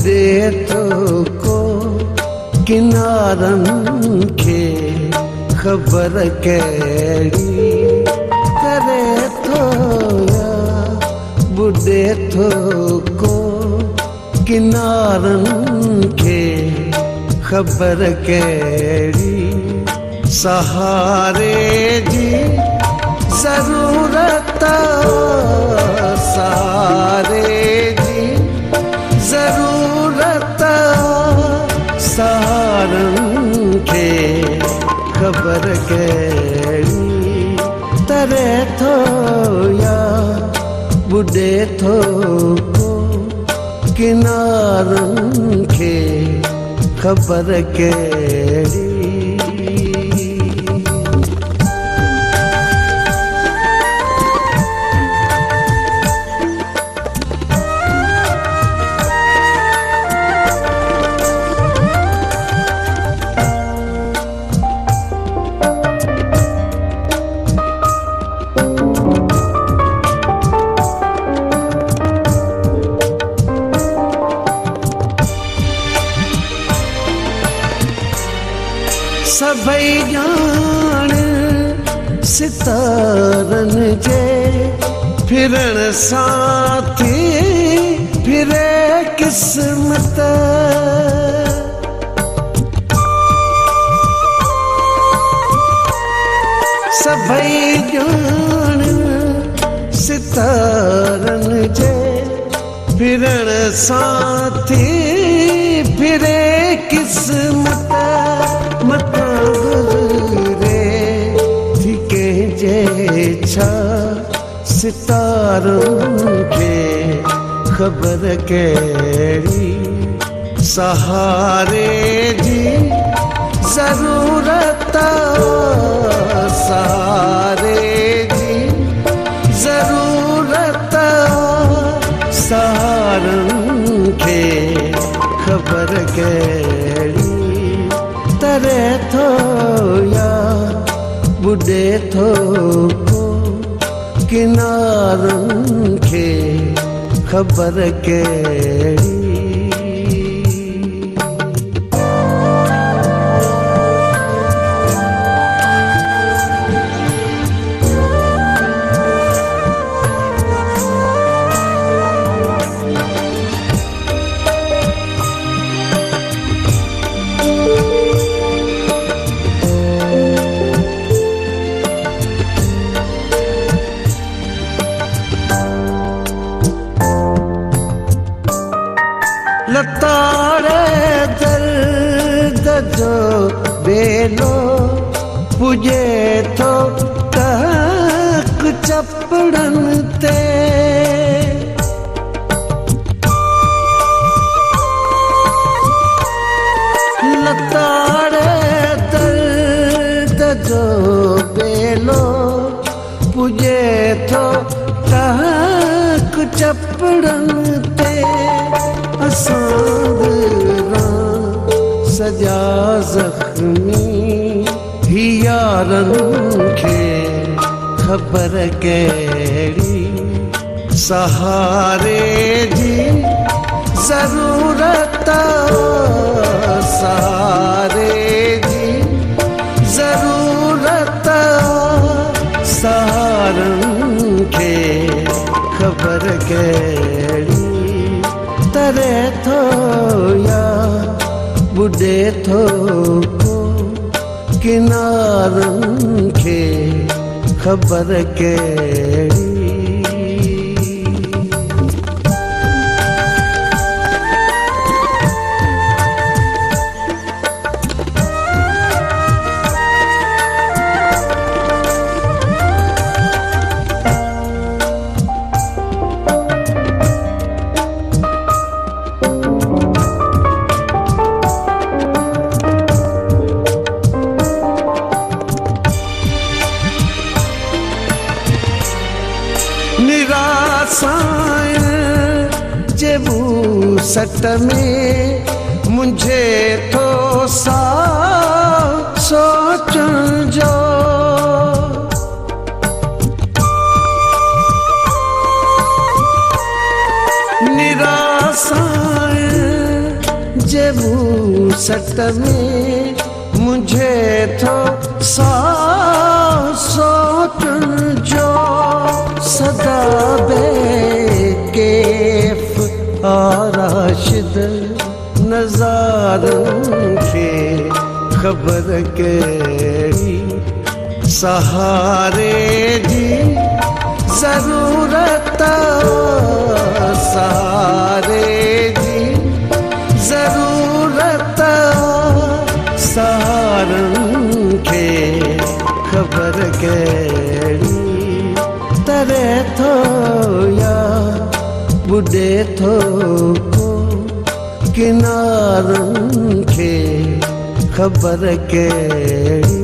ॿुॾे थो को किनारनि खे ख़बर कहिड़ी करे थो या ॿुॾे थो को किनारनि खे ख़बर कहिड़ी सहारे जी ज़रूरत सहारे जी ज़रूरत सहारनि खे ख़बर कहिड़ी तरे थो या ॿुॾे थो को किनारनि खे ख़बर कहिड़ी सभई ॼाण सितारनि जे फिरण सां थी फिरे क़िस्मत सभई ॼाण सितारनि जे फिरण सां थी फिरे क़िस्मत मथां गुज़रे थी कंहिंजे छा सितारनि खे ख़बर कहिड़ी सहारे जी ज़रूरत सहारे जी ज़रूरत सहारनि खे ख़बर कहिड़ी तरे थो या ॿुॾे थो को किनारनि खे ख़बर कहिड़ी लताड़े दर्द जो बेलो पुॼे थो तक चपड़नि ते लताड़े दर्द जो बेलो पुॼे थो तक चपड़नि ते सजा ज़ख़्मी ही यारनि खे ख़बर कहिड़ी सहारे जी ज़रूरत सहारे जी ज़रूरत सहारनि खे ख़बर कहिड़ी तरे थो या ॿुॾे थो को किनारनि खे ख़बर कहिड़ी निरासाइण जे बूसट में मुंझे थो सां सोचण जो निरासाइण जे वूसट में मुझे थो सांसों जो सदा बेकैफ आराशिद नज़ारनि खे ख़बर कहिड़ी सहारे जी ज़रूरत सहारे जी ज़रूरत सहारनि खे ख़बर कहिड़ी तरे थो या ॿुॾे थो को किनारनि खे ख़बर कहिड़ी